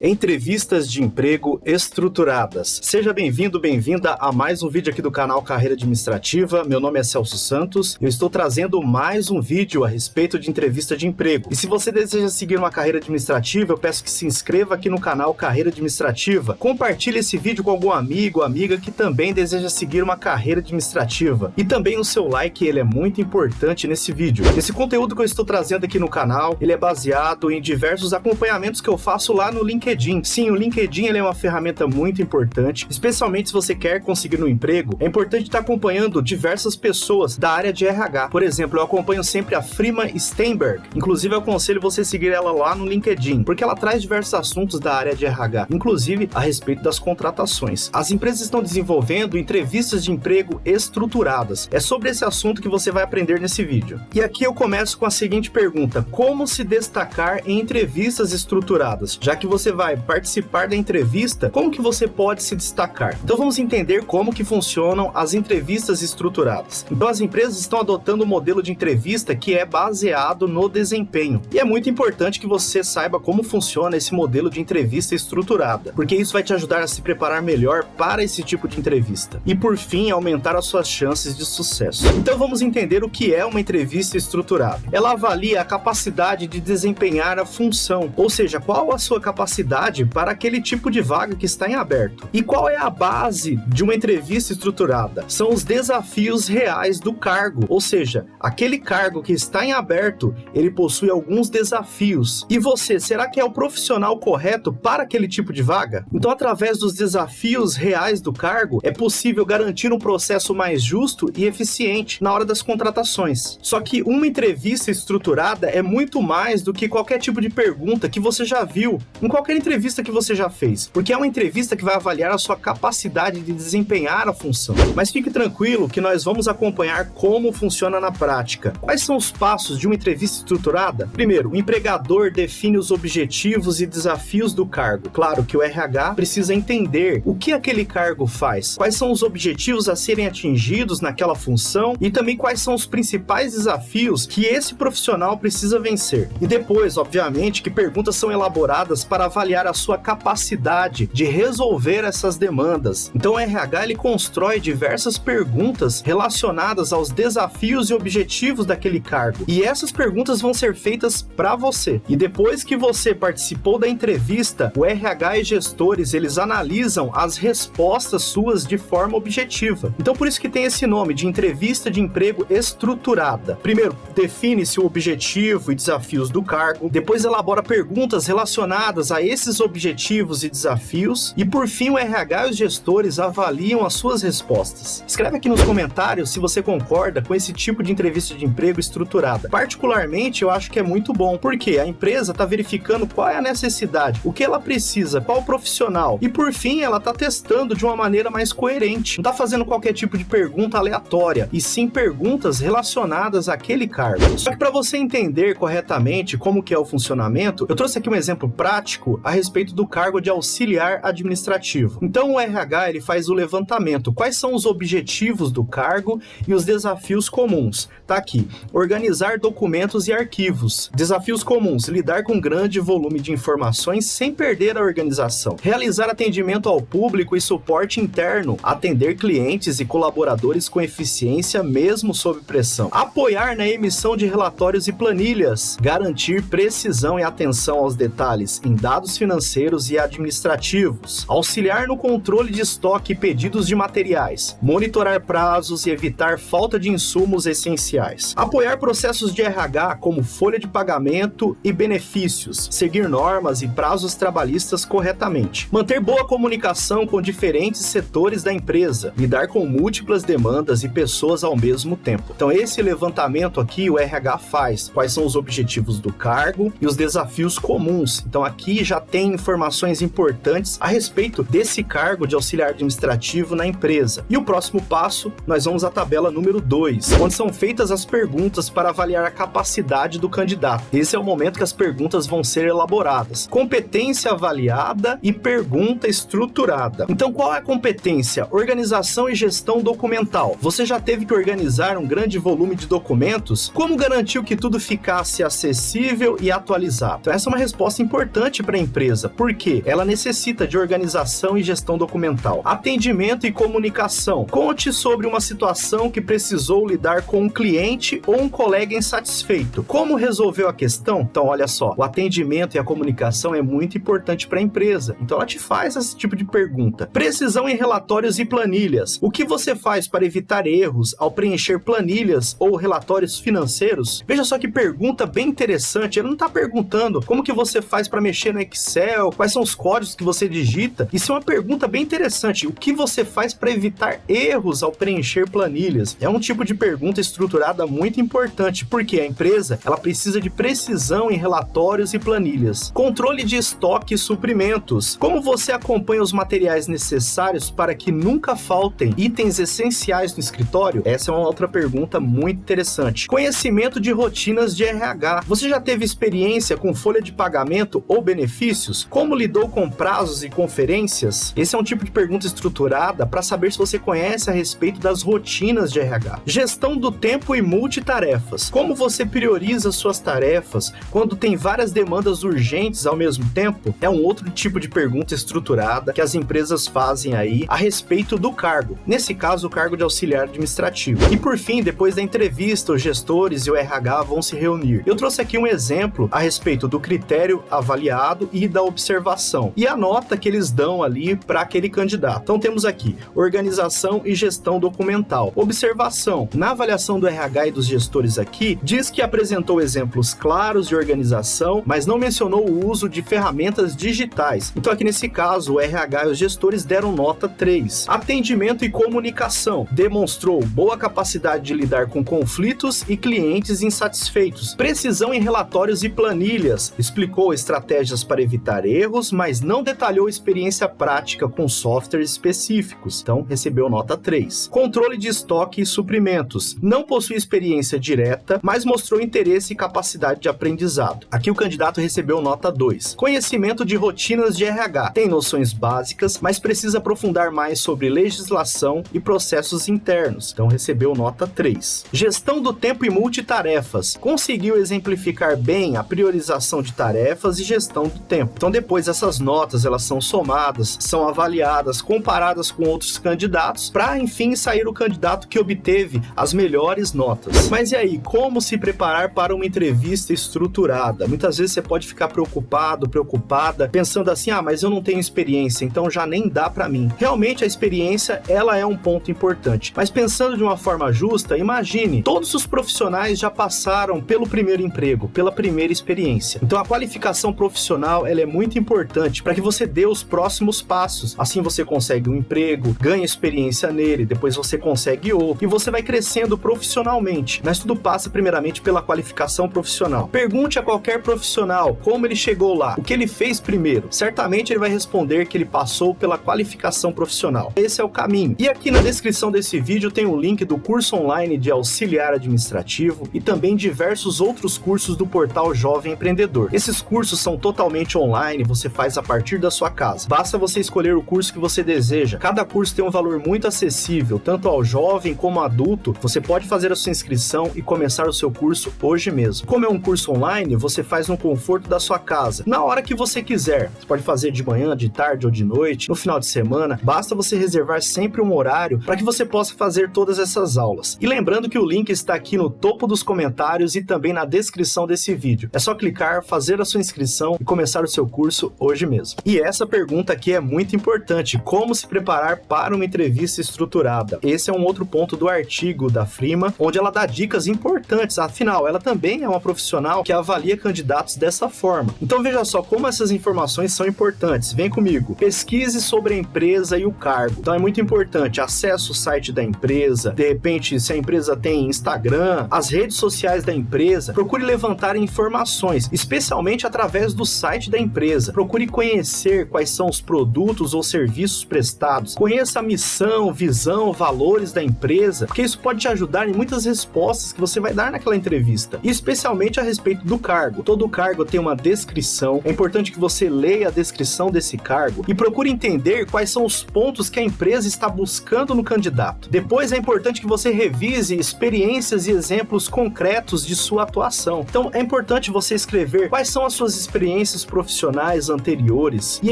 Entrevistas de emprego estruturadas. Seja bem-vindo, bem-vinda a mais um vídeo aqui do canal Carreira Administrativa. Meu nome é Celso Santos e eu estou trazendo mais um vídeo a respeito de entrevista de emprego. E se você deseja seguir uma carreira administrativa, eu peço que se inscreva aqui no canal Carreira Administrativa. Compartilhe esse vídeo com algum amigo ou amiga que também deseja seguir uma carreira administrativa. E também o seu like, ele é muito importante nesse vídeo. Esse conteúdo que eu estou trazendo aqui no canal, ele é baseado em diversos acompanhamentos que eu faço lá no LinkedIn. Sim, o LinkedIn ele é uma ferramenta muito importante, especialmente se você quer conseguir um emprego. É importante estar acompanhando diversas pessoas da área de RH. Por exemplo, eu acompanho sempre a Freema Steinberg. Inclusive, eu aconselho você seguir ela lá no LinkedIn, porque ela traz diversos assuntos da área de RH, inclusive a respeito das contratações. As empresas estão desenvolvendo entrevistas de emprego estruturadas. É sobre esse assunto que você vai aprender nesse vídeo. E aqui eu começo com a seguinte pergunta: como se destacar em entrevistas estruturadas? Já que você vai participar da entrevista, como que você pode se destacar? Então vamos entender como que funcionam as entrevistas estruturadas. Então as empresas estão adotando um modelo de entrevista que é baseado no desempenho. E é muito importante que você saiba como funciona esse modelo de entrevista estruturada, porque isso vai te ajudar a se preparar melhor para esse tipo de entrevista. E por fim, aumentar as suas chances de sucesso. Então vamos entender o que é uma entrevista estruturada. Ela avalia a capacidade de desempenhar a função, ou seja, qual a sua capacidade para aquele tipo de vaga que está em aberto. E qual é a base de uma entrevista estruturada? São os desafios reais do cargo, ou seja, aquele cargo que está em aberto, ele possui alguns desafios. E você, será que é o profissional correto para aquele tipo de vaga? Então, através dos desafios reais do cargo, é possível garantir um processo mais justo e eficiente na hora das contratações. Só que uma entrevista estruturada é muito mais do que qualquer tipo de pergunta que você já viu em qualquer entrevista que você já fez, porque é uma entrevista que vai avaliar a sua capacidade de desempenhar a função. Mas fique tranquilo que nós vamos acompanhar como funciona na prática. Quais são os passos de uma entrevista estruturada? Primeiro, o empregador define os objetivos e desafios do cargo. Claro que o RH precisa entender o que aquele cargo faz, quais são os objetivos a serem atingidos naquela função e também quais são os principais desafios que esse profissional precisa vencer. E depois, obviamente, que perguntas são elaboradas para avaliar a sua capacidade de resolver essas demandas. Então o RH ele constrói diversas perguntas relacionadas aos desafios e objetivos daquele cargo. E essas perguntas vão ser feitas para você. E depois que você participou da entrevista, o RH e gestores, eles analisam as respostas suas de forma objetiva. Então por isso que tem esse nome de entrevista de emprego estruturada. Primeiro, define-se o objetivo e desafios do cargo. Depois elabora perguntas relacionadas a esses objetivos e desafios, e por fim o RH e os gestores avaliam as suas respostas. Escreve aqui nos comentários se você concorda com esse tipo de entrevista de emprego estruturada. Particularmente eu acho que é muito bom, porque a empresa está verificando qual é a necessidade, o que ela precisa, qual o profissional, e por fim ela está testando de uma maneira mais coerente. Não está fazendo qualquer tipo de pergunta aleatória, e sim perguntas relacionadas àquele cargo. Só que para você entender corretamente como que é o funcionamento, eu trouxe aqui um exemplo prático a respeito do cargo de auxiliar administrativo. Então o RH ele faz o levantamento. Quais são os objetivos do cargo e os desafios comuns? Tá aqui. Organizar documentos e arquivos. Desafios comuns: lidar com grande volume de informações sem perder a organização. Realizar atendimento ao público e suporte interno. Atender clientes e colaboradores com eficiência mesmo sob pressão. Apoiar na emissão de relatórios e planilhas. Garantir precisão e atenção aos detalhes em dados financeiros e administrativos, auxiliar no controle de estoque e pedidos de materiais, monitorar prazos e evitar falta de insumos essenciais, apoiar processos de RH como folha de pagamento e benefícios, seguir normas e prazos trabalhistas corretamente, manter boa comunicação com diferentes setores da empresa, lidar com múltiplas demandas e pessoas ao mesmo tempo. Então esse levantamento aqui o RH faz, quais são os objetivos do cargo e os desafios comuns. Então aqui já tem informações importantes a respeito desse cargo de auxiliar administrativo na empresa. E o próximo passo, nós vamos à tabela número 2, onde são feitas as perguntas para avaliar a capacidade do candidato. Esse é o momento que as perguntas vão ser elaboradas. Competência avaliada e pergunta estruturada. Então, qual é a competência? Organização e gestão documental. Você já teve que organizar um grande volume de documentos? Como garantiu que tudo ficasse acessível e atualizado? Então, essa é uma resposta importante para a empresa. Por quê? Ela necessita de organização e gestão documental. Atendimento e comunicação. Conte sobre uma situação que precisou lidar com um cliente ou um colega insatisfeito. Como resolveu a questão? Então, olha só, o atendimento e a comunicação é muito importante para a empresa. Então, ela te faz esse tipo de pergunta. Precisão em relatórios e planilhas. O que você faz para evitar erros ao preencher planilhas ou relatórios financeiros? Veja só que pergunta bem interessante. Ele não está perguntando como que você faz para mexer no Excel, quais são os códigos que você digita. Isso é uma pergunta bem interessante. O que você faz para evitar erros ao preencher planilhas? É um tipo de pergunta estruturada muito importante, porque a empresa ela precisa de precisão em relatórios e planilhas. Controle de estoque e suprimentos. Como você acompanha os materiais necessários para que nunca faltem itens essenciais no escritório? Essa é uma outra pergunta muito interessante. Conhecimento de rotinas de RH. Você já teve experiência com folha de pagamento ou benefícios? Como lidou com prazos e conferências? Esse é um tipo de pergunta estruturada para saber se você conhece a respeito das rotinas de RH. Gestão do tempo e multitarefas. Como você prioriza suas tarefas quando tem várias demandas urgentes ao mesmo tempo? É um outro tipo de pergunta estruturada que as empresas fazem aí a respeito do cargo. Nesse caso, o cargo de auxiliar administrativo. E por fim, depois da entrevista, os gestores e o RH vão se reunir. Eu trouxe aqui um exemplo a respeito do critério avaliado e da observação. E a nota que eles dão ali para aquele candidato. Então temos aqui organização e gestão documental. Observação. Na avaliação do RH e dos gestores aqui, diz que apresentou exemplos claros de organização, mas não mencionou o uso de ferramentas digitais. Então aqui nesse caso, o RH e os gestores deram nota 3. Atendimento e comunicação. Demonstrou boa capacidade de lidar com conflitos e clientes insatisfeitos. Precisão em relatórios e planilhas. Explicou estratégias para evitar erros, mas não detalhou experiência prática com softwares específicos. Então recebeu nota 3. Controle de estoque e suprimentos. Não possui experiência direta, mas mostrou interesse e capacidade de aprendizado. Aqui o candidato recebeu nota 2. Conhecimento de rotinas de RH. Tem noções básicas, mas precisa aprofundar mais sobre legislação e processos internos. Então recebeu nota 3. Gestão do tempo e multitarefas. Conseguiu exemplificar bem a priorização de tarefas e gestão do tempo. Então depois essas notas elas são somadas, são avaliadas, comparadas com outros candidatos, para enfim sair o candidato que obteve as melhores notas. Mas e aí, como se preparar para uma entrevista estruturada? Muitas vezes você pode ficar preocupada, pensando assim, mas eu não tenho experiência, então já nem dá para mim. Realmente a experiência, ela é um ponto importante. Mas pensando de uma forma justa, imagine, todos os profissionais já passaram pelo primeiro emprego, pela primeira experiência. Então a qualificação profissional, ela é muito importante para que você dê os próximos passos. Assim você consegue um emprego, ganha experiência nele, depois você consegue outro, e você vai crescendo profissionalmente. Mas tudo passa primeiramente pela qualificação profissional. Pergunte a qualquer profissional como ele chegou lá, o que ele fez primeiro. Certamente ele vai responder que ele passou pela qualificação profissional. Esse é o caminho. E aqui na descrição desse vídeo tem um link do curso online de auxiliar administrativo e também diversos outros cursos do portal Jovem Empreendedor. Esses cursos são totalmente online, você faz a partir da sua casa. Basta você escolher o curso que você deseja. Cada curso tem um valor muito acessível, tanto ao jovem como ao adulto. Você pode fazer a sua inscrição e começar o seu curso hoje mesmo. Como é um curso online, você faz no conforto da sua casa, na hora que você quiser. Você pode fazer de manhã, de tarde ou de noite, no final de semana. Basta você reservar sempre um horário para que você possa fazer todas essas aulas. E lembrando que o link está aqui no topo dos comentários e também na descrição desse vídeo. É só clicar, fazer a sua inscrição e começar o seu curso hoje mesmo. E essa pergunta aqui é muito importante: como se preparar para uma entrevista estruturada? Esse é um outro ponto do artigo da Frima, onde ela dá dicas importantes. Afinal, ela também é uma profissional que avalia candidatos dessa forma. Então veja só como essas informações são importantes. Vem comigo. Pesquise sobre a empresa e o cargo. Então é muito importante. Acesse o site da empresa. De repente, se a empresa tem Instagram, as redes sociais da empresa, procure levantar informações, especialmente através do site da empresa. Procure conhecer quais são os produtos ou serviços prestados. Conheça a missão, visão, valores da empresa, porque isso pode te ajudar em muitas respostas que você vai dar naquela entrevista. E especialmente a respeito do cargo. Todo cargo tem uma descrição. É importante que você leia a descrição desse cargo e procure entender quais são os pontos que a empresa está buscando no candidato. Depois é importante que você revise experiências e exemplos concretos de sua atuação. Então é importante você escrever quais são as suas experiências profissionais profissionais anteriores e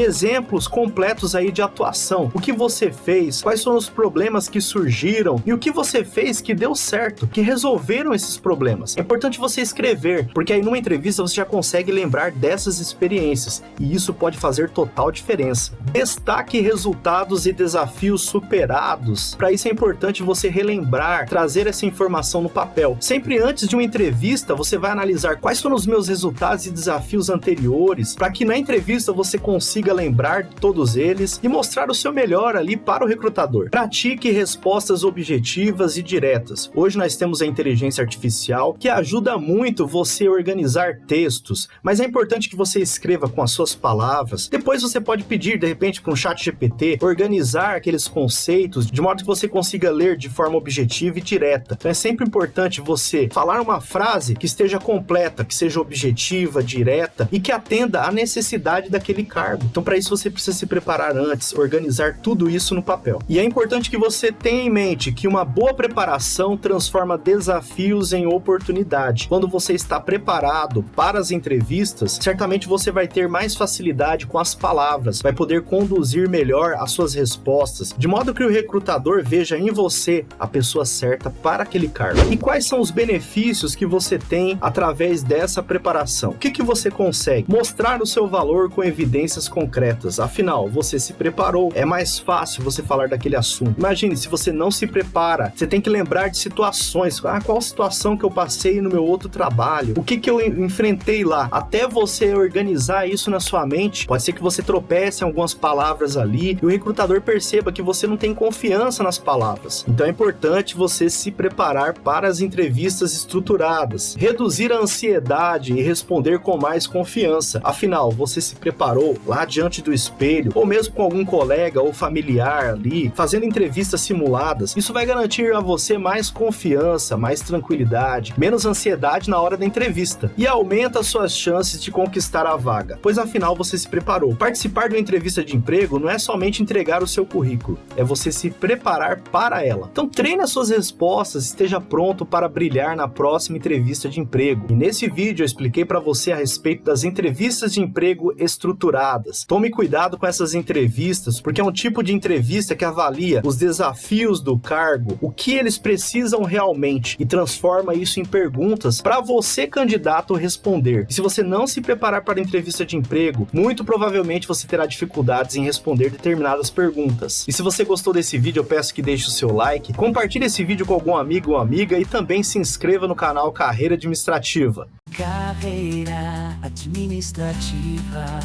exemplos completos aí de atuação. O que você fez, quais foram os problemas que surgiram e o que você fez que deu certo, que resolveram esses problemas. É importante você escrever, porque aí numa entrevista você já consegue lembrar dessas experiências e isso pode fazer total diferença. Destaque resultados e desafios superados. Para isso é importante você relembrar, trazer essa informação no papel. Sempre antes de uma entrevista, você vai analisar quais foram os meus resultados e desafios anteriores, para que na entrevista você consiga lembrar de todos eles e mostrar o seu melhor ali para o recrutador. Pratique respostas objetivas e diretas. Hoje nós temos a inteligência artificial que ajuda muito você a organizar textos, mas é importante que você escreva com as suas palavras. Depois você pode pedir, de repente, para um chat GPT organizar aqueles conceitos de modo que você consiga ler de forma objetiva e direta. Então é sempre importante você falar uma frase que esteja completa, que seja objetiva, direta e que atenda à necessidade daquele cargo. Então para isso você precisa se preparar antes, organizar tudo isso no papel. E é importante que você tenha em mente que uma boa preparação transforma desafios em oportunidade. Quando você está preparado para as entrevistas, certamente você vai ter mais facilidade com as palavras, vai poder conduzir melhor as suas respostas, de modo que o recrutador veja em você a pessoa certa para aquele cargo. E quais são os benefícios que você tem através dessa preparação? O que você consegue? Mostrar o seu valor com evidências concretas. Afinal, você se preparou, é mais fácil você falar daquele assunto. Imagine, se você não se prepara, você tem que lembrar de situações. Qual situação que eu passei no meu outro trabalho? O que eu enfrentei lá? Até você organizar isso na sua mente, pode ser que você tropece em algumas palavras ali e o recrutador perceba que você não tem confiança nas palavras. Então é importante você se preparar para as entrevistas estruturadas, reduzir a ansiedade e responder com mais confiança. Afinal, você se preparou lá diante do espelho, ou mesmo com algum colega ou familiar ali, fazendo entrevistas simuladas. Isso vai garantir a você mais confiança, mais tranquilidade, menos ansiedade na hora da entrevista e aumenta suas chances de conquistar a vaga, pois afinal você se preparou. Participar de uma entrevista de emprego não é somente entregar o seu currículo, é você se preparar para ela. Então treine as suas respostas, esteja pronto para brilhar na próxima entrevista de emprego. E nesse vídeo eu expliquei para você a respeito das entrevistas de emprego estruturadas. Tome cuidado com essas entrevistas, porque é um tipo de entrevista que avalia os desafios do cargo, o que eles precisam realmente e transforma isso em perguntas para você, candidato, responder. E se você não se preparar para a entrevista de emprego, muito provavelmente você terá dificuldades em responder determinadas perguntas. E se você gostou desse vídeo, eu peço que deixe o seu like, compartilhe esse vídeo com algum amigo ou amiga e também se inscreva no canal Carreira Administrativa. Carreira administrativa,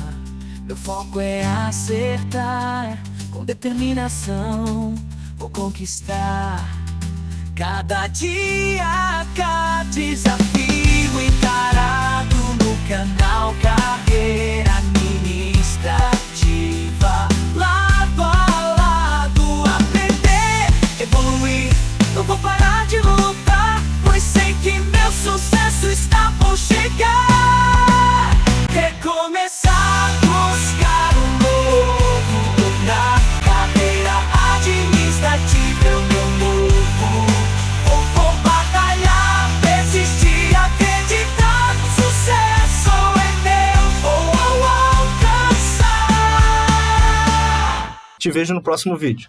meu foco é acertar, com determinação vou conquistar. Cada dia, cada desafio encarado no canal Carreira Administrativa. Lado a lado, aprender, evoluir, não vou parar de lutar, pois sei que meu sucesso está por chegar. Recomeçar, buscar um novo lugar. Carreira administrativa é o meu novo. Vou batalhar, persistir, acreditar. Sucesso é meu, vou alcançar. Te vejo no próximo vídeo.